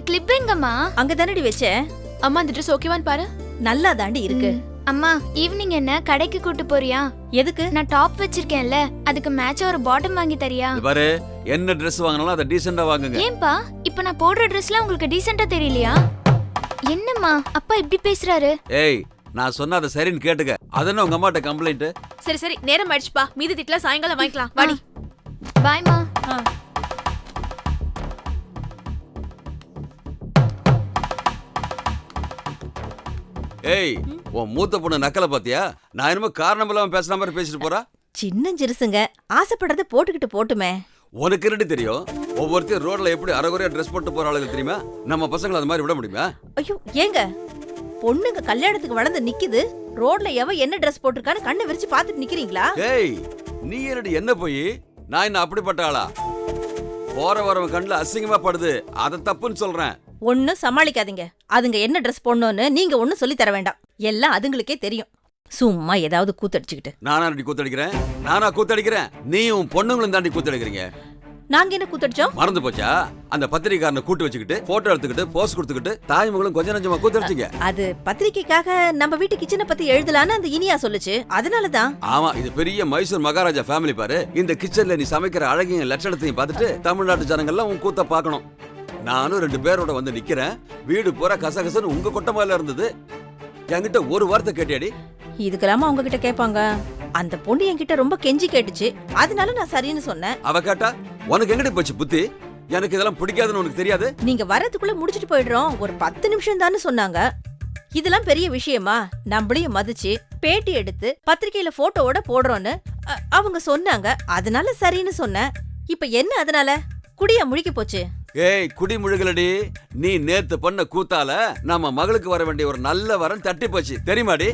Clip எங்கம்மா? அங்க தானடி வச்சேன். அம்மா இந்த ட்ரெஸ் ஓகேவான்னு பாரு. நல்லா தாண்டி இருக்கு. அம்மா ஈவினிங் என்ன கடைக்கு கூட்டு போறியா? எதுக்கு? நான் டாப் வச்சிருக்கேன்ல, அதுக்கு மேட்சா ஒரு பாட்டம் வாங்கி தரியா? பாரு, என்ன Dress வாங்கினாலும் அதை டீசெண்டா வாங்குங்க. ஏன்பா இப்ப நான் போடுற Dressலாம் உங்களுக்கு டீசெண்டா தெரியலையா? என்னம்மா அப்பா இப்படி பேசுறாரு? ஏய், நான் சொன்ன அதை சரின்னு கேட்டுக்க. அதென்ன உங்க அம்மாட்ட கம்ப்ளைண்ட்? சரி சரி, நேரம் ஆயிடுச்சுப்பா. மீதி திட்டலாம் சாயங்காலம் வாங்கிக்கலாம். வாடி. பாய்மா. ஏய், உன் மூத்த பொண்ணு நக்கல பாத்தியா? நான் என்னமோ காரணம் இல்லாம பேசுற மாதிரி பேசிட்டு போறா. சின்ன ஜிருசுங்க ஆசைப்படுறத போட்டுக்கிட்டு போட்டுமே. உனக்கு என்னடி தெரியும்? ஒவ்வொருத்தரும் ரோட்ல எப்படி அரைகுறையா ட்ரெஸ் போட்டு போற ஆளுங்க தெரியுமா? நம்ம பசங்களை அது மாதிரி விட முடியுமா? ஐயோ ஏங்க, பொண்ணுங்க கல்யாணத்துக்கு வளர்ந்து நிக்குது, ரோட்ல எவ என்ன ட்ரெஸ் போட்டிருக்கான்னு கண்ணை விரிச்சு பாத்துட்டு நிக்கிறீங்களா? ஏய், நீ என்னடி என்ன போய்? நான் என்ன அப்படிப்பட்ட ஆளா? போற வரவன் கண்ணுல அசிங்கமா படுது, அதை தப்புன்னு சொல்றேன். ஒன்னும் சமாளிக்காதீங்க. அதுங்க என்ன ட்ரெஸ் போடணும்னு நீங்க ஒன்னும் சொல்லி தர வேண்டாம். எல்லாம் அதுங்களுக்கே தெரியும். சும்மா ஏதாவது கூத்தடிச்சுக்கிட்டு. நானா கூத்தடிக்கிறேன்? நானா கூத்தடிக்கிறேன்? நீயும் பொண்ணுங்களும் தாண்டி கூத்தடிக்கிறீங்க. நாங்க என்ன கூத்தடிச்சோம்? மறந்து போச்சா? அந்த பத்திரிக்காரனை கூட்டு வச்சுக்கிட்டு போட்டோ எடுத்துக்கிட்டு போஸ் கொடுத்துக்கிட்டு தாய்மகளும் கொஞ்சம் நஞ்சமா கூத்தடிச்சிங்க. அது பத்திரிக்கைக்காக நம்ம வீட்டு கிச்சனை பத்தி எழுதலான்னு அந்த இனியா சொல்லுச்சு, அதனாலதான். ஆமா, இது பெரிய மைசூர் மகாராஜா ஃபேமிலி பாரு. இந்த கிச்சன்ல நீ சமைக்கிற அழகையும் லட்சணத்தையும் பார்த்துட்டு தமிழ்நாட்டு ஜனங்கள்லாம் உன் கூத்த பார்க்கணும். நானும் 2 பேரோட வந்து நிக்கிறேன். வீடு பூரா கசகசன்னு உங்க கொட்டமால இருந்தது. என்கிட்ட ஒரு வார்த்தை கேட்டியாடி? இதுக்கெல்லாம அவங்க கிட்ட கேட்பாங்க. அந்த பொண்ணு என்கிட்ட ரொம்ப கெஞ்சி கேட்டுச்சு, அதனால நான் சரின்னு சொன்னேன். அவ கேட்டா உனக்கு எங்கிட்ட போச்சு புத்தி? எனக்கு இதெல்லாம் பிடிக்காதுன்னு உனக்கு தெரியாது? நீங்க வரதுக்குள்ள முடிச்சிட்டு போயிடுறோம், ஒரு 10 நிமிஷம் தானே சொன்னாங்க. இதெல்லாம் பெரிய விஷயமா? நம்மளையும் மதிச்சு பேட்டி எடுத்து பத்திரிக்கையில போட்டோவோட போடுறோன்னு அவங்க சொன்னாங்க, அதனால சரின்னு சொன்னேன். இப்ப என்ன அதனால? குடியா முழிக்க போச்சு? ஏய், குடி முழுகலடி. நீ நேத்து பண்ண கூத்தால நம்ம மகளுக்கு வர வேண்டிய ஒரு நல்ல வரன் தட்டி போச்சு, தெரியுமாடி?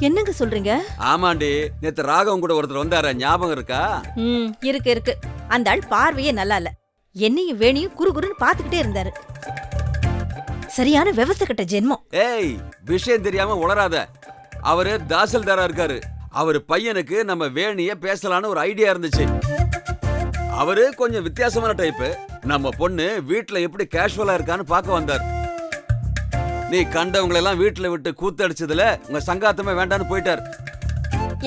என்னங்க சொல்றீங்க? ஆமாண்டி, நேத்து ராகவன் கூட ஒருத்தர் வந்தார, ஞாபகம் இருக்கா? இருக்கு இருக்கு. அந்த ஆள் பார்வையே நல்லா இல்ல. என்னையும் வேணியும் குறுகுறுன்னு பாத்துக்கிட்டே இருந்தாரு. சரியான விவசாய கட்ட ஜென்மம். ஏய், விஷயம் தெரியாம உளராத. அவரு தாசில்தாரா இருக்காரு. அவரு பையனுக்கு நம்ம வேணிய பேசலான்னு ஒரு ஐடியா இருந்துச்சு. அவரு கொஞ்சம் வித்தியாசமான டைப்பு. நம்ம பொண்ணு வீட்டுல எப்படி கேஷுவலா இருக்கான்னு பார்க்க வந்தார். நீ கண்டவங்களை எல்லாம் வீட்டுல விட்டு கூத்தடிச்சதுல உங்க சங்காத்தமே வேண்டான்னு போயிட்டார்.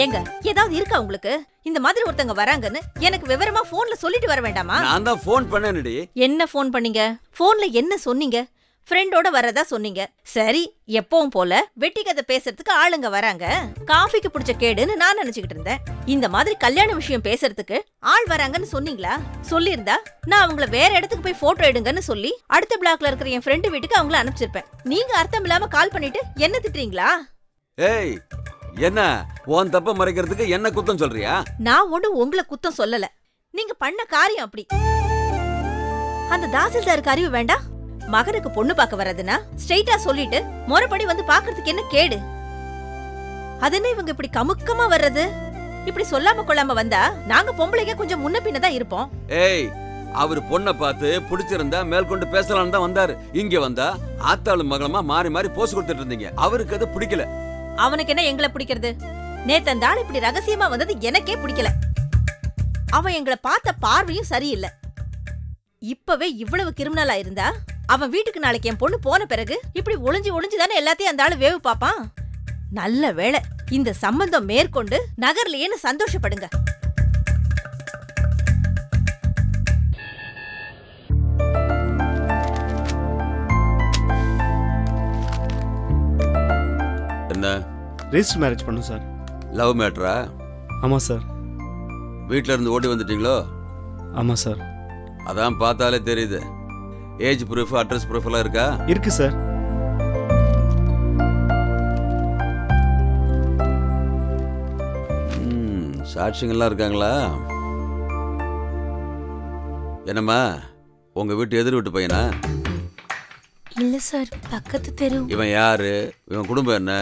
ஏங்க, ஏதாவது இருக்கா உங்களுக்கு? இந்த மாதிரி ஒருத்தங்க வராங்கன்னு எனக்கு விவரமா போன்ல சொல்லிட்டு வர வேண்டாமா? நான் தான் போன் பண்ணேன்டி. என்ன போன் பண்ணீங்க? போன்ல என்ன சொன்னீங்க? ஃப்ரெண்டோட வரதா சொன்னீங்க. சரி, எப்பவும் போல வெட்டி கதை பேசுறதுக்கு ஆளுங்க வராங்க, காஃபிக்கு பிடிச்ச கேடுன்னு நான் நினைச்சுக்கிட்டு இருந்தேன். இந்த மாதிரி கல்யாண விஷயம் பேசுறதுக்கு ஆள் வராங்கன்னு சொன்னீங்களா? சொல்லியிருந்தா நான் அவங்கள வேற இடத்துக்கு போய் போட்டோ எடுங்கன்னு சொல்லி அடுத்த பிளாக்ல இருக்கிற என் ஃப்ரெண்டு வீட்டுக்கு அவங்கள அனுப்பிச்சிருப்பேன். நீங்க அர்த்தம் இல்லாம கால் பண்ணிட்டு என்ன திட்டுறீங்களா? ஏய், என்ன உன் தப்ப மறைக்கிறதுக்கு என்ன குத்தம் சொல்றியா? நான் ஒண்ணு உங்களை குத்தம் சொல்லல. நீங்க பண்ண காரியம் அப்படி. அந்த தாசில்தாருக்கு அறிவு வேண்டாம்? மகனுக்கு பொண்ணு பார்க்க வர்றதுன்னா ஸ்ட்ரெயிட்டா சொல்லிட்டு முறைப்படி வந்து பாக்குறதுக்கு என்ன கேடு? அதென்ன இவங்க இப்படி கமுக்கமா வர்றது? இப்படி சொல்லாம கொள்ளாம வந்தா நாங்க பொம்பளைங்க கொஞ்சம் முன்ன பின்னதான் இருப்போம். ஏய், அவரு பொண்ணை பார்த்து பிடிச்சிருந்தா மேற்கொண்டு பேசலான்னு தான் வந்தாரு. இங்க வந்தா ஆத்தாளு மகளமா மாறி மாறி போஸ் கொடுத்துட்டு இருந்தீங்க. அவருக்கு அது பிடிக்கல. அவனுக்கு என்ன எங்களை பிடிக்கிறது? நேத்து அந்த ஆள் இப்படி ரகசியமா வந்தது எனக்கே பிடிக்கல. அவன் எங்களை பார்த்த பார்வையும் சரியில்லை. இப்பவே இவ்வளவு கிரிமினலா இருந்தா அவன் வீட்டுக்கு நாளைக்கு என் பொண்ணு போன பிறகு இப்படி ஒளிஞ்சு ஒளிஞ்சுதானே எல்லாத்தையும் அந்த ஆளு வேவு பாப்பான். நல்ல வேளை இந்த சம்பந்தம் மேற்கொண்டு நகர்லயேன்னு சந்தோஷப்படுங்க. என்ன ரெஜிஸ்டர் மேரேஜ் பண்ணும் சார். லவ் மேட்டரா? ஆமாம் சார். வீட்டில இருந்து ஓடி வந்துட்டீங்களோ? ஆமாம் சார். அதான் பார்த்தாலே தெரியுது. ஏஜ் ப்ரூஃப், அட்ரஸ் ப்ரூஃப் எல்லாம் இருக்கா? இருக்கு சார். சாட்சிங்கெல்லாம் இருக்காங்களா? என்னம்மா, உங்க வீட்டு எதிர் வீட்டு பையனா? இல்ல சார், பக்கத்து தெரு. இவன் யாரு? இவன் குடும்பம் என்ன?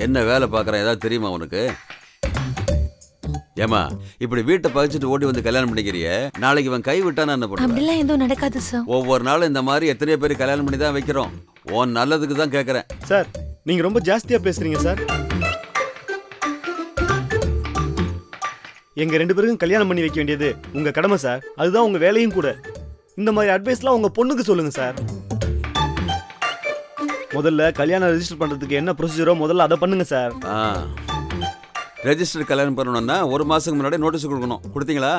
என்ன வேலை பார்க்கறான்? ஏதாவது தெரியுமா உனக்கு? ஏமா, இப்படி வீட்டை பகிச்சிட்டு ஓடி வந்து கல்யாணம் பண்ணிக்கிறிய, நாளைக்கு இவன் கை விட்டானா என்ன பண்ணுவ? அப்படிலாம் எதுவும் நடக்காது சார். ஒவ்வொரு நாளும் இந்த மாதிரி எத்தனையோ பேர் கல்யாணம் பண்ணி தான் வைக்கிறோம். உன் நல்லதுக்கு தான் கேட்கறேன். சார், நீங்க ரொம்ப ஜாஸ்தியா பேசுறீங்க சார். எங்க 2 பேருக்கும் கல்யாணம் பண்ணி வைக்க வேண்டியது உங்க கடமை சார். அதுதான் உங்க வேலையும் கூட. இந்த மாதிரி அட்வைஸ்லாம் உங்க பொண்ணுக்கு சொல்லுங்க சார். முதல்ல கல்யாணம் ரெஜிஸ்டர் பண்றதுக்கு என்ன ப்ரொசீஜரோ முதல்ல அதை பண்ணுங்க சார். ரெஜிஸ்டர் கல்யாணம் பண்ணணும்னா 1 மாசத்துக்கு முன்னாடி நோட்டீஸ் கொடுக்கணும். கொடுத்தீங்களா?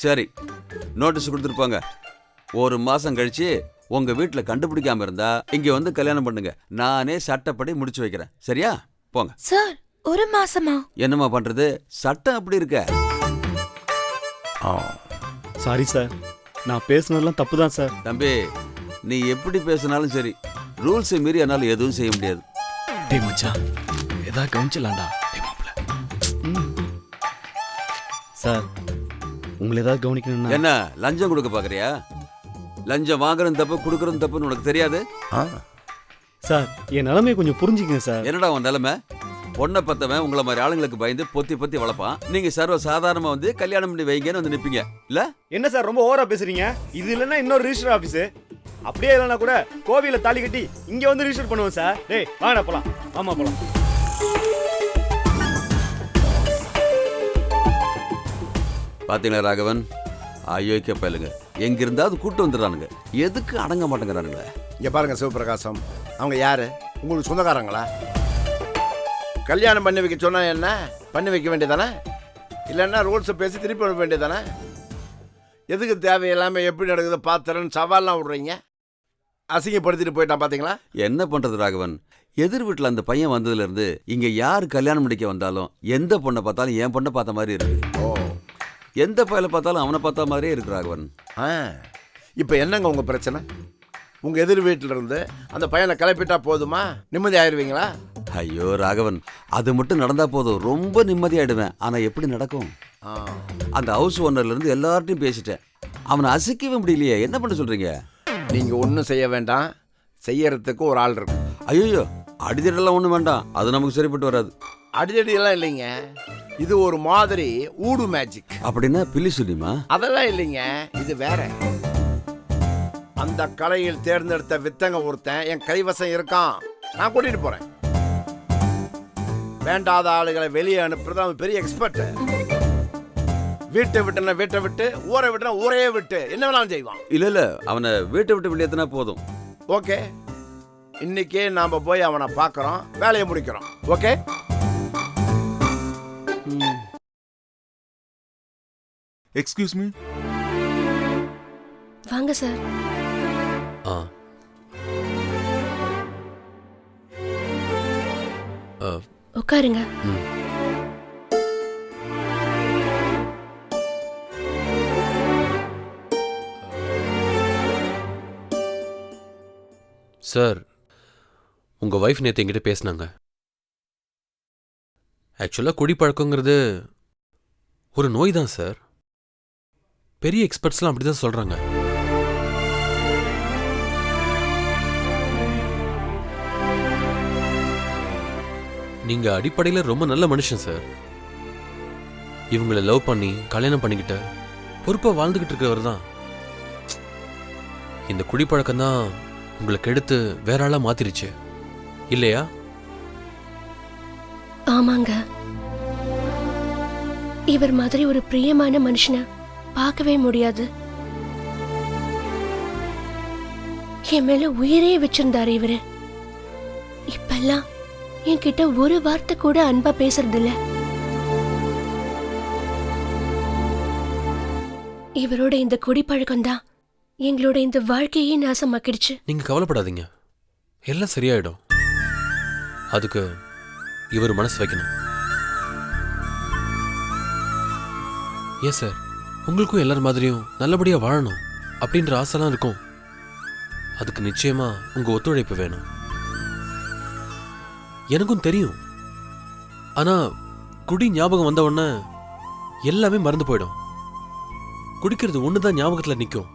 சரி, நோட்டீஸ் கொடுத்துருப்பாங்க. 1 மாசம் கழிச்சு உங்க வீட்டுல கண்டுபிடிக்காம இருந்தா இங்க வந்து கல்யாணம் பண்ணுங்க. நானே சட்டப்படி முடிச்சு வைக்கிறேன். சரியா? போங்க. சார் 1 மாசமா? என்னம்மா பண்றது, சட்டம் அப்படி இருக்க. சாரி சார், நான் பேசுனதெல்லாம் தப்பு தான் சார். தம்பி, நீ எப்படி பேசினாலும் சரி, ரூல்ஸை மீறி என்னால எதுவும் செய்ய முடியாது. டேய் மச்சான், ஏதாவது கவனிச்சலாம்டா. டேய் மாப்ள. சார், உங்களை ஏதாவது கவனிக்கணும்னா என்ன லஞ்சம் கொடுக்க பாக்குறியா? லஞ்சம் வாங்குறது தப்பு, கொடுக்கறது தப்புன்னு உனக்கு தெரியாது? சார், என் நிலைமையை கொஞ்சம் புரிஞ்சுக்கங்க சார். என்னடா உன் நிலைமை? பொண்ணை பத்தவன் உங்களை மாதிரி ஆளுங்களுக்கு பயந்து பொத்தி பொத்தி வளர்ப்பான். நீங்க சர்வ சாதாரணமா வந்து கல்யாணம் பண்ணி வைங்கன்னு வந்து நிப்பீங்க இல்ல? என்ன சார் ரொம்ப ஓவரா பேசுறீங்க? இது இல்லைன்னா இன்னொரு ரிஜிஸ்டர் ஆபீஸ், அப்படியே இல்லைன்னா கூட கோவில தாலி கட்டி இங்க வந்து ரிஜிஸ்டர் பண்ணுவோம் சார். டேய் வாடா போலாம். ஆமா போலாம். பாத்தீங்களா ராகவன், அயோக்கிய பயலுங்க எங்க இருந்தாவது கூட்டு வந்துடுறானுங்க. எதுக்கு அடங்க மாட்டேங்கிறானுங்களே? இங்க பாருங்க சிவபிரகாசம், அவங்க யாரு? உங்களுக்கு சொந்தக்காரங்களா? கல்யாணம் பண்ணி வைக்க சொன்னா என்ன பண்ணி வைக்க வேண்டியதானே? இல்லைன்னா ரூல்ஸை பேசி திருப்பி வர வேண்டியதானே? எதுக்கு தேவையில்லாமல் எப்படி நடக்குது பார்த்துறேன்னு சவால்லாம் விடுறீங்க? அசிங்கப்படுத்திட்டு போயிட்டான் பார்த்தீங்களா? என்ன பண்றது ராகவன், எதிர் வீட்டில் அந்த பையன் வந்ததுல இருந்து இங்க யார் கல்யாணம் முடிக்க வந்தாலும் எந்த பொண்ணை பார்த்தாலும் என் பொண்ணை பார்த்த மாதிரி இருக்கு. ஓ, எந்த பையனை பார்த்தாலும் அவனை பார்த்த மாதிரியே இருக்கு ராகவன். இப்போ என்னங்க உங்கள் பிரச்சனை? உங்கள் எதிர் வீட்டில் இருந்து அந்த பையனை கிளப்பிட்டா போதுமா? நிம்மதி ஆயிடுவீங்களா? ஐயோ ராகவன், அது மட்டும் நடந்தா போதும், ரொம்ப நிம்மதியாயிடுவேன். ஆனா எப்படி நடக்கும்? அந்த ஹவுஸ் ஓனர்ல இருந்து எல்லார்ட்டையும் பேசிட்டேன், அவனை அசைக்கவே முடியலையே. என்ன பண்ண சொல்றீங்க? நீங்கள் ஒன்றும் செய்ய வேண்டாம், செய்யறதுக்கு ஒரு ஆள் இருக்கும். ஐயோ, அடிதடெல்லாம் ஒன்றும் வேண்டாம், அது நமக்கு சரிப்பட்டு வராது. அடிதடியெல்லாம் இல்லைங்க, இது ஒரு மாதிரி ஊடு மேஜிக். அப்படின்னா பில்லி சொல்லிமா? அதெல்லாம் இல்லைங்க, இது வேற. அந்த கலையில் தேர்ந்தெடுத்த வித்தங்க ஒருத்தன் என் கைவசம் இருக்கான். நான் கூட்டிட்டு போறேன். வேண்டாத ஆளுகளை வெளியே அனுப்புறது அவன் பெரிய எக்ஸ்பர்ட். வீட்டை விட்டுனா வீட்டை விட்டு, ஊரை விட்டுனா ஊரையே விட்டு என்ன வேணாலும் செய்வான். இல்ல அவனை வீட்டை விட்டு வெளியேற்றினா போதும். ஓகே, இன்னைக்கே நாம போய் அவனை பார்க்கறோம், வேலையை முடிக்கிறோம். ஓகே. Excuse me. வாங்க சார். உட்காருங்க. சார், உங்க வைஃப் நேற்று என்கிட்ட பேசினாங்க. ஆக்சுவலாக குடிப்பழக்கங்கிறது ஒரு நோய் தான் சார். பெரிய எக்ஸ்பர்ட்ஸ்லாம் அப்படி தான் சொல்றாங்க. நீங்க அடிப்படையில் ரொம்ப நல்ல மனுஷன் சார். இவங்களை லவ் பண்ணி கல்யாணம் பண்ணிக்கிட்ட பொறுப்பா வாழ்ந்துகிட்டு இருக்கிறவர் தான். இந்த குடிப்பழக்கம் தான் உங்களுக்கு எடுத்து வேற ஆளா மாத்திருச்சு இல்லையா? ஆமாங்க. இவர் மாதிரி ஒரு பிரியமான மனுஷனை பார்க்கவே முடியாது. என் மேல உயிரே வச்சிருந்தாரு இவரு. இப்பெல்லாம் என்கிட்ட ஒரு வார்த்தை கூட அன்பா பேசுறது இல்ல. இவரோட இந்த குடிப்பழக்கம் தான் எங்களோட இந்த வாழ்க்கையே நாசமாக்கிடுச்சு. நீங்க கவலைப்படாதீங்க, எல்லாம் சரியாயிடும். அதுக்கு இவர் மனசு வைக்கணும். ஏன் சார், உங்களுக்கும் எல்லார் மாதிரியும் நல்லபடியா வாழணும் அப்படின்ற ஆசைலாம் இருக்கும். அதுக்கு நிச்சயமா உங்க ஒத்துழைப்பு வேணும். எனக்கும் தெரியும். ஆனா குடி ஞாபகம் வந்த உடனே எல்லாமே மறந்து போயிடும். குடிக்கிறது ஒண்ணுதான் ஞாபகத்துல நிற்கும்.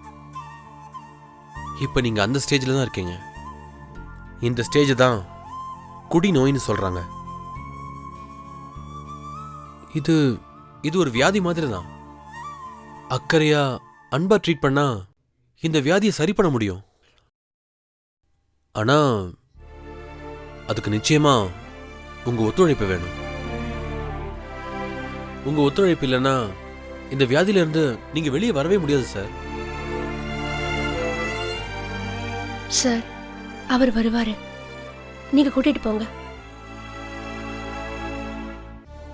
இப்ப நீங்க அந்த ஸ்டேஜ்ல தான் இருக்கீங்க. இந்த ஸ்டேஜ் தான் குடி நோயின்னு சொல்றாங்க. இது இது ஒரு வியாதி மாதிரி தான். அக்கறையா அன்பா ட்ரீட் பண்ணா இந்த வியாதியை சரி பண்ண முடியும். ஆனா அதுக்கு நிச்சயமா உங்க ஒத்துழைப்பு வேணும். உங்க ஒத்துழைப்பு இல்லைன்னா இந்த வியாதியில இருந்து நீங்க வெளியே வரவே முடியாது சார். சார் அவர் வருவாரு, நீங்க கூட்டிட்டு போங்க.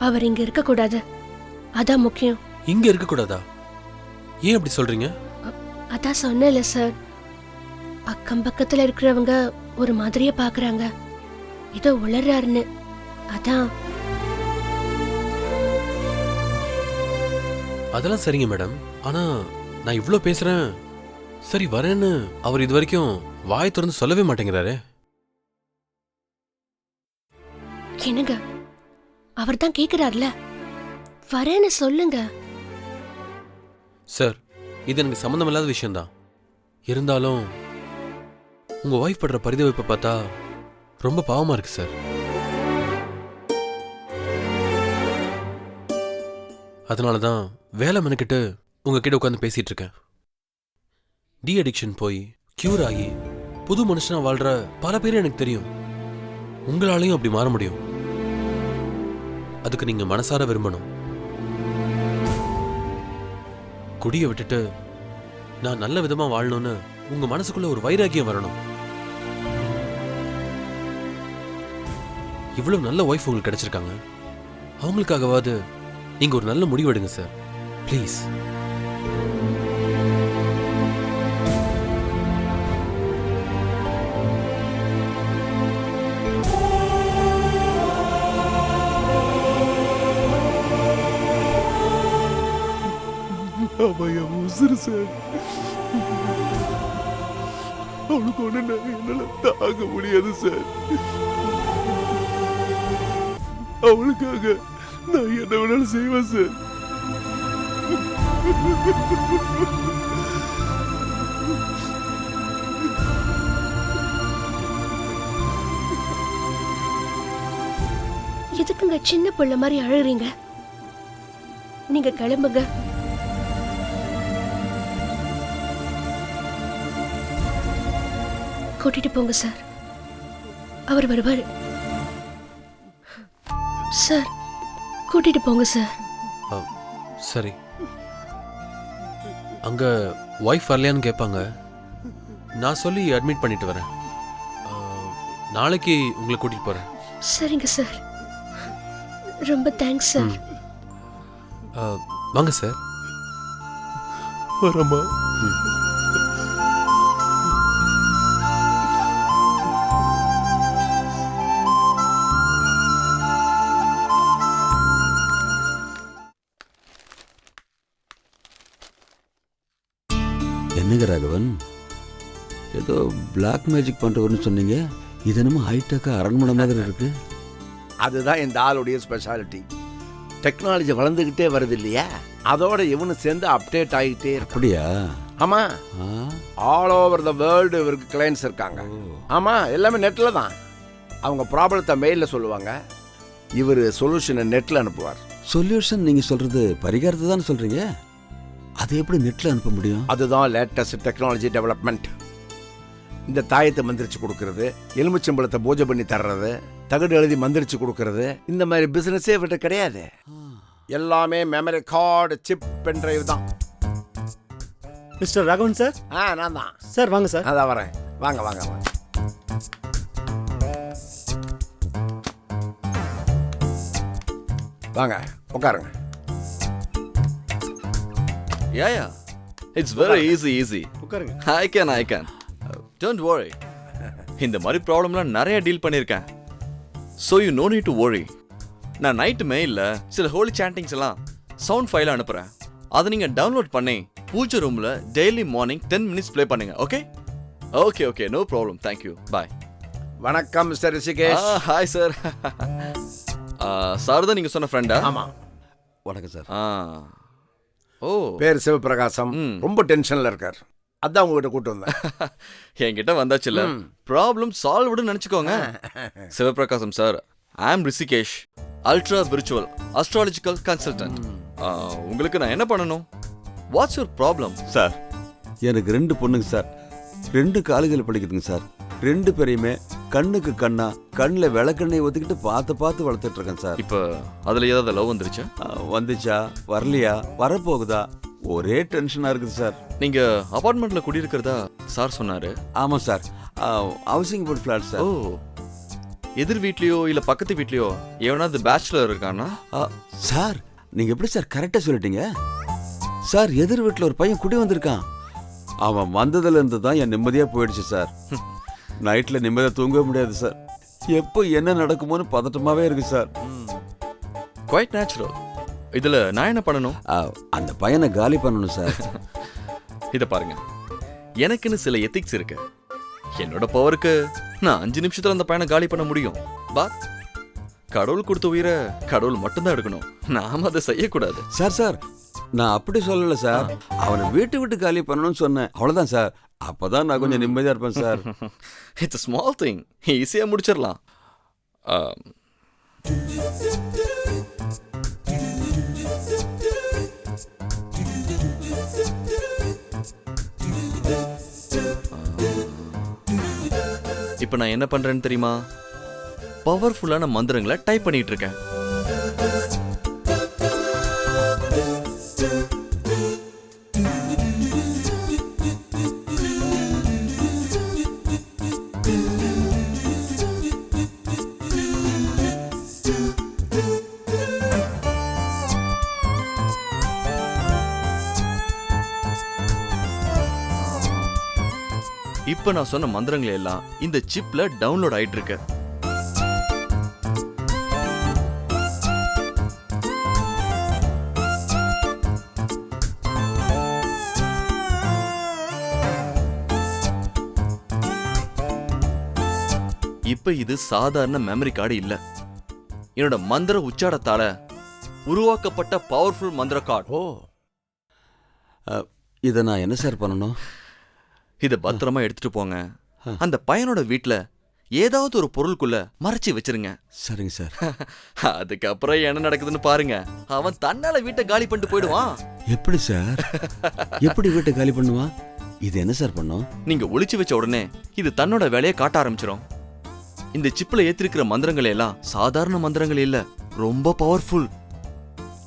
அவர் இங்க இருக்க கூடாது, அதான் முக்கியம். இங்க இருக்க கூடாதா? ஏன் அப்படி சொல்றீங்க? அதான் சொன்னேன்ல சார், அக்கம் பக்கத்துல இருக்கிறவங்க ஒரு மாதிரியே பாக்குறாங்க, ஏதோ உளறாருன்னு. அதான். அதெல்லாம் சரிங்க மேடம். ஆனா நான் இவ்ளோ பேசுறேன், சரி வரேன்னு அவர் இது வரைக்கும் வாய் திறந்து சொல்லவே மாட்டேங்கிறாரு. என்னங்க, அவர் தான் கேக்குறாருல, வரேன்னு சொல்லுங்க. சார் இது எனக்கு சம்மந்தமில்லாத விஷயம்தான். இருந்தாலும் உங்க ஒய்ஃப் படுற பரிதவிப்பை பார்த்தா ரொம்ப பாவமா இருக்கு சார். அதனாலதான் வேலை மெனக்கிட்டு உங்ககிட்ட உட்காந்து பேசிட்டு இருக்கேன். டி அடிக்ஷன் போய் கியூர் ஆகி புது மனுஷனா வாழ்ற பல பேர் எனக்கு தெரியும். உங்களாலையும் அப்படி மாற முடியும். அதுக்கு நீங்க மனசார விரும்பணும். குடியை விட்டுட்டு நான் நல்ல விதமா வாழணும்னு உங்க மனசுக்குள்ள ஒரு வைராக்கியம் வரணும். இவ்வளவு நல்ல ஒய்ஃப் உங்களுக்கு கிடைச்சிருக்காங்க, அவங்களுக்காகவாது நீங்க ஒரு நல்ல முடிவு எடுங்க சார், ப்ளீஸ். அவன் உசுறு சார். அவனுக்கு ஒண்ணு என்னால தாங்க முடியாது சார். அவளுக்காக நான் என்ன வேணாலும் செய்வேன் சார். எதுக்குங்க சின்ன பிள்ளை மாதிரி அழுறீங்க? நீங்க கிளம்புங்க. கூட்டிட்டு போங்க சார், அவர் வருவார். சார் கூட்டிட்டு போங்க சார். சரி, அங்க ஒய்ஃப் வரலையான்னு கேட்பாங்க, நான் சொல்லி அட்மிட் பண்ணிட்டு வரேன். நாளைக்கு உங்களை கூட்டிட்டு போறேன். சரிங்க சார், ரொம்ப தேங்க்ஸ் சார். வாங்க சார். வரமா? என்னங்க ராகவன், ஏதோ பிளாக் மேஜிக் பண்றவர்னு சொன்னீங்க, இது என்னமோ ஹைடெக்கா அரண்மனை மாதிரி இருக்கு. அதுதான் இந்த ஆளுடைய ஸ்பெஷாலிட்டி. டெக்னாலஜி வளர்ந்துக்கிட்டே வருது இல்லையா, அதோட இவனு சேர்ந்து அப்டேட் ஆகிட்டே இருக்கு. அப்படியா? ஆமா, ஆல் ஓவர் த வேர்ல்டு இவருக்கு கிளைண்ட்ஸ் இருக்காங்க. ஆமா, எல்லாமே நெட்டில் தான். அவங்க ப்ராப்ளத்தை மெயிலில் சொல்லுவாங்க, இவர் சொல்யூஷனை நெட்டில் அனுப்புவார். சொல்யூஷன் நீங்க சொல்றது பரிகாரத்தை தான் சொல்றீங்க, அது எப்படி நெட்டில் அனுப்ப முடியும்? அதுதான் லேட்டஸ்ட் டெக்னாலஜி டெவலப்மெண்ட். இந்த தாயத்தை மந்திரிச்சு கொடுக்கறது, எலுமிச்சம்பழத்தை பூஜை பண்ணி தர்றது, தகடு எழுதி மந்திரிச்சு கொடுக்கறது, இந்த மாதிரி பிசினஸே இவர்கிட்ட கிடையாது. எல்லாமே memory card, chip, pen drive தான். Mister Raghavan sir. நான் தான் சார். வாங்க சார். அதான் வரேன். வாங்க வாங்க வாங்க. வாங்க உட்காருங்க. Yeah. It's very easy. உட்காருங்க. I can. Don't worry. இந்த மாதிரி ப்ராப்ளம்லாம் நிறைய டீல் பண்ணியிருக்கேன். So you no need to worry. நான் நைட்டு மெயிலில் சில ஹோலி சாண்டிங்ஸ் எல்லாம் சவுண்ட் ஃபைலாக அனுப்புகிறேன். அதை நீங்கள் டவுன்லோட் பண்ணி பூஜை ரூமில் டெய்லி மார்னிங் 10 minutes ப்ளே பண்ணுங்க. Okay no problem. Thank you. Bye. வணக்கம் mister Rishikesh. Hi sir. Sir தான் நீங்கள் சொன்ன ஃப்ரெண்டா? ஆமாம். வணக்கம் சார். ஓ, பேர் சிவபிரகாசம். ரொம்ப டென்ஷன்ல இருக்கார், அதான் உங்ககிட்ட கூட்டு வந்தேன். என்கிட்ட வந்தாச்சுல்ல, ப்ராப்ளம் சால்வ்டுன்னு நினச்சிக்கோங்க. சிவபிரகாசம் சார், ஐ ஆம் Rishikesh, ultra spiritual astrological consultant. உங்களுக்கு நான் என்ன பண்ணணும்? What's your problem sir? எனக்கு 2 பொண்ணுங்க சார், 2 காலேஜில் படிக்குதுங்க சார். 2 பேரையுமே கண்ணுக்கு கண்ணா கண்ணில் விளக்கெண்ணெய் ஊற்றிக்கிட்டு பார்த்து பார்த்து வளர்த்துட்டு இருக்கேன் சார். இப்போ அதில் ஏதாவது லவ் வந்துருச்சா? வந்துச்சா வரலையா வரப்போகுதா ஒரே டென்ஷனாக இருக்குது சார். நீங்கள் அபார்ட்மெண்ட்டில் குடியிருக்கிறதா சார் சொன்னார். ஆமாம் சார், ஹவுசிங் போர்ட் ஃப்ளாட் ஓ, சார். எதிர் வீட்லேயோ இல்லை பக்கத்து வீட்லேயோ எவனாவது பேச்சுலர் இருக்கானா? சார் நீங்கள் எப்படி சார் கரெக்டாக சொல்லிட்டீங்க சார். எதிர் வீட்டில் ஒரு பையன் குடி வந்திருக்கான். அவன் வந்ததுலேருந்து தான் என் நிம்மதியாக போயிடுச்சு சார். நைட்டில் நிம்மதியாக தூங்க முடியாது சார். எப்போ என்ன நடக்குமோன்னு பதட்டமாகவே இருக்கு சார். Quite natural. இதில் நான் என்ன பண்ணணும்? அந்த பையனை காலி பண்ணணும் சார். இதை பாருங்க, எனக்குன்னு சில எத்திக்ஸ் இருக்கு. என்னோட பவருக்கு நான் 5 நிமிஷத்துல அந்த பையனை காலி பண்ண முடியும். பட் கடவுள் கொடுத்த உயிரை கடவுள் மட்டும்தான் எடுக்கணும். நாம அதை செய்யக்கூடாது. சார் சார் நான் அப்படி சொல்லலை சார். அவனை வீட்டு விட்டு காலி பண்ணணும்னு சொன்னேன், அவ்வளோதான் சார். அப்போதான் நான் கொஞ்சம் நிம்மதியாக இருப்பேன் சார். இட்ஸ் ஸ்மால் திங், ஈஸியாக முடிச்சிடலாம். இப்போ நான் என்ன பண்றேன்னு தெரியுமா? பவர்ஃபுல்லான மந்திரங்களை டைப் பண்ணிட்டு இருக்கேன். இப்ப நான் சொன்ன மந்திரங்களை எல்லாம் இந்த சிப்ல டவுன்லோட் ஆயிட்டு இருக்கு. இப்ப இது சாதாரண மெமரி கார்டு இல்ல, என்னோட மந்திர உச்சாடத்தால உருவாக்கப்பட்ட பவர்ஃபுல் மந்திர கார்டு. ஓ, இதை நான் என்ன சார் பண்ணணும்? இதை பத்திரமா எடுத்துட்டு போங்க. அந்த பையனோட வீட்டுல ஏதாவது ஒரு பொருளுக்குள்ள மறைச்சு வச்சிருங்க. சரிங்க சார். அதுக்கப்புறம் என்ன நடக்குதுன்னு பாருங்க. அவன் தன்னால வீட்டை காலி பண்ணிட்டு போயிடுவான். எப்படி சார்? எப்படி வீட்டை காலி பண்ணுவான்? இது என்ன சார் பண்ணும்? நீங்க ஒளிச்சு வச்ச உடனே இது தன்னோட வேலையை காட்ட ஆரம்பிச்சிடும். இந்த சிப்ல ஏத்திருக்கிற மந்திரங்கள் எல்லாம் சாதாரண மந்திரங்கள் இல்ல, ரொம்ப பவர்ஃபுல்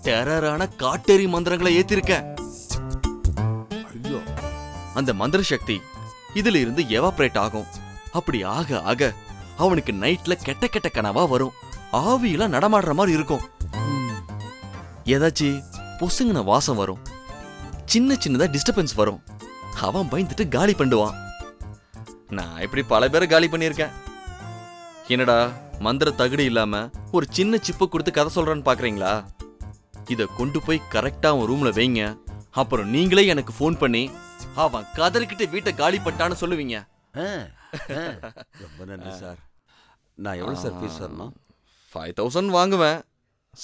டெரரான காட்டேரி மந்திரங்களை ஏத்திருக்கேன். அந்த மந்திர சக்தி இதுல இருந்து எவாப்ரேட் ஆகும். அப்படி ஆக ஆக அவனுக்கு நைட்ல கெட்ட கெட்ட கனவா வரும். ஆவியில நடமாடுற மாதிரி இருக்கும். ஏதாச்சும் பொசுங்கின வாசம் வரும். சின்ன சின்னதா டிஸ்டர்பன்ஸ் வரும். அவன் பயந்துட்டு காலி பண்ணுவான். நான் இப்படி பல பேரை காலி பண்ணியிருக்கேன். என்னடா மந்திர தகுடு இல்லாம ஒரு சின்ன சிப்பு கொடுத்து கதை சொல்றேன்னு பாக்குறீங்களா? இத கொண்டு போய் கரெக்டா அவன் ரூம்ல வைங்க. அப்புறம் நீங்களே எனக்கு ஃபோன் பண்ணி அவன் கதறிக்கிட்டு வீட்டை காலி பண்ணிட்டான்னு சொல்லுவீங்க. ரொம்ப நன்றி சார். நான் எவ்வளோ சார் ஃபீஸ் தரணும்? 5000 வாங்குவேன்.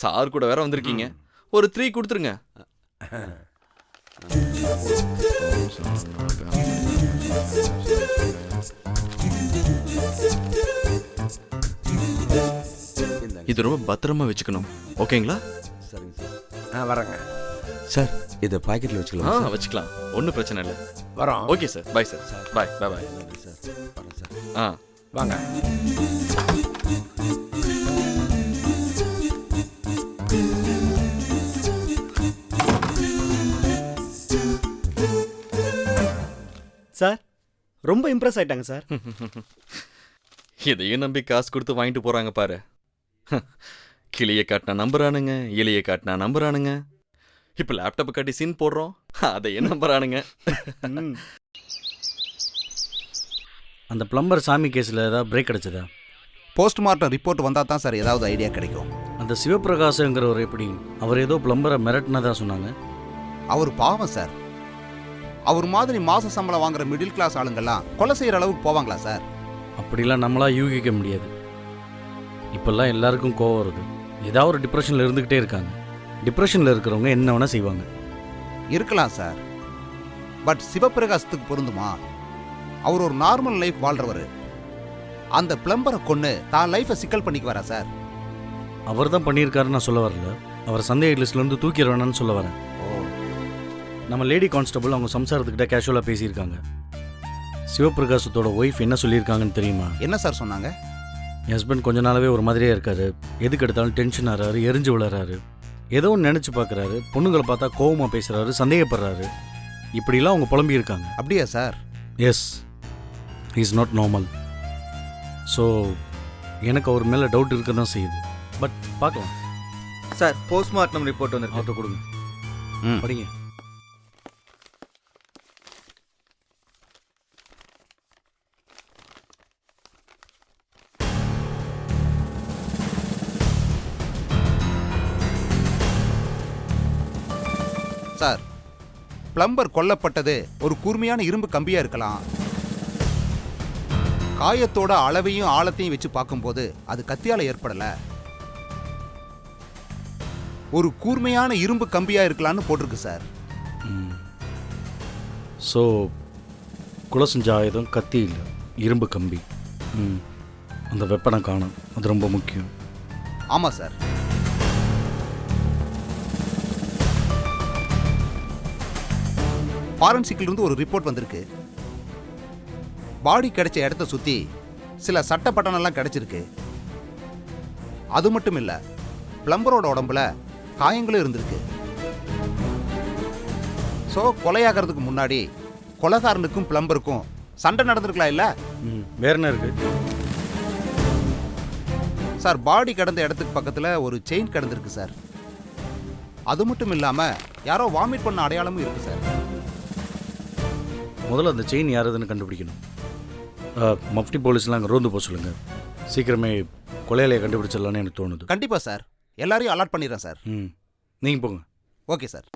சார் கூட வேற வந்திருக்கீங்க, ஒரு 3 கொடுத்துருங்க. இது ரொம்ப பத்திரமா வச்சுக்கணும், ஓகேங்களா? சரிங்க சார். வரேங்க சார். இதை பாக்கெட்டில் வச்சுக்கலாம். வச்சுக்கலாம், ஒன்றும் பிரச்சனை இல்லை. வரோம். Okay sir, bye sir. பாய் பாய் பாய். நன்றி சார். வரேன் சார். வாங்க. சார் ரொம்ப இம்ப்ரெஸ் ஆயிட்டாங்க சார். இதையும் நம்பி காசு கொடுத்து வாங்கிட்டு போறாங்க பாரு. கிளியை காட்டினா நம்புறானுங்க, இலையை காட்டினா நம்புறானுங்க. இப்ப லேப்டாப் காட்டி சீன் போடுறோம், அதையே நம்புறானுங்க. அந்த பிளம்பர் சாமி கேஸில் ஏதாவது பிரேக் கிடைச்சதா? போஸ்ட்மார்ட்டம் ரிப்போர்ட் வந்தால் தான் சார் ஏதாவது ஐடியா கிடைக்கும். அந்த சிவபிரகாசங்கிறவர் எப்படி? அவர் ஏதோ பிளம்பரை மிரட்டினதா சொன்னாங்க. அவர் பாவம் சார். அவர் மாதிரி மாத சம்பளம் வாங்குற மிடில் கிளாஸ் ஆளுங்கள்லாம் கொலை செய்கிற அளவுக்கு போவாங்களா சார்? அப்படிலாம் நம்மளாம் யூகிக்க முடியாது. இப்போல்லாம் எல்லாருக்கும் கோவம் வருது. ஏதாவது ஒரு டிப்ரெஷனில் இருந்துக்கிட்டே இருக்காங்க. டிப்ரெஷனில் இருக்கிறவங்க என்ன வேணால் செய்வாங்க. இருக்கலாம் சார், பட் சிவபிரகாசத்துக்கு பொருந்துமா? அவர் ஒரு நார்மல் லைஃப் வாழ்றவர். அந்த பிளம்பரை கொண்டு தான் லைஃப்பை சிக்கல் பண்ணிக்குவாரா சார்? அவர் தான் பண்ணியிருக்காருன்னு நான் சொல்ல வரல. அவர் சந்தேக லிஸ்ட்லேருந்து தூக்கிட வேணான்னு சொல்ல வரேன். நம்ம லேடி கான்ஸ்டபிள் அவங்க சம்சாரத்துக்கிட்ட கேஷுவலாக பேசியிருக்காங்க. சிவபிரகாசத்தோட ஒய்ஃப் என்ன சொல்லியிருக்காங்கன்னு தெரியுமா? என்ன சார் சொன்னாங்க? என் ஹஸ்பண்ட் கொஞ்ச நாளாவே ஒரு மாதிரியே இருக்காரு. எதுக்கு எடுத்தாலும் டென்ஷன் ஆகிறாரு, எரிஞ்சு விழறாரு, ஏதோ ஒன்று நினச்சி பார்க்குறாரு, பொண்ணுங்களை பார்த்தா கோவமாக பேசுகிறாரு, சந்தேகப்படுறாரு. இப்படிலாம் அவங்க புலம்பி இருக்காங்க. அப்படியா sir? Yes, is not normal. So எனக்கு அவர் மேலே டவுட் இருக்க தான் செய்யுது. பட் பார்க்கலாம். சார், போஸ்ட்மார்ட்டம் ரிப்போர்ட் வந்து அவர்கிட்ட கொடுங்க. படிங்க. சார், பிளம்பர் கொல்லப்பட்டது ஒரு கூர்மையான இரும்பு கம்பியா இருக்கலாம். காயத்தோட அளவையும் ஆழத்தையும் வச்சு பார்க்கும்போது அது கத்தியால ஏற்படல, ஒரு கூர்மையான இரும்பு கம்பியா இருக்கலாம்னு போட்டிருக்கு சார். ஸோ கொலை செஞ்ச ஆயுதம் கத்தி இல்லை, இரும்பு கம்பி. அந்த வெப்பனை காணும், அது ரொம்ப முக்கியம். ஆமா சார். ஃபாரன்சிக்ல இருந்து ஒரு ரிப்போர்ட் வந்திருக்கு. பாடி கிடைச்ச இடத்த சுத்தி சில சட்ட பட்டனெல்லாம் கிடைச்சிருக்கு. அது மட்டும் இல்ல, பிளம்பரோட உடம்புல காயங்களும் இருந்திருக்கு. ஸோ கொலையாகிறதுக்கு முன்னாடி கொலைகாரனுக்கும் பிளம்பருக்கும் சண்டை நடந்திருக்கலாம் இல்ல? வேற என்ன இருக்கு சார்? பாடி கிடந்த இடத்துக்கு பக்கத்துல ஒரு செயின் கிடந்திருக்கு சார். அது மட்டும் இல்லாம யாரோ வாமிட் பண்ண அடையாளமும் இருக்கு சார். முதல்ல அந்த செயின் யாருதுன்னு கண்டுபிடிக்கணும். மஃப்டி போலீஸ்லாம் அங்கே ரோந்து போக சொல்லுங்க. சீக்கிரமே கொலையாளியை கண்டுபிடிச்சிடலான்னு எனக்கு தோணுது. கண்டிப்பா சார், எல்லாரையும் அலர்ட் பண்ணிடுறேன் சார். நீங்கள் போங்க. Okay sir.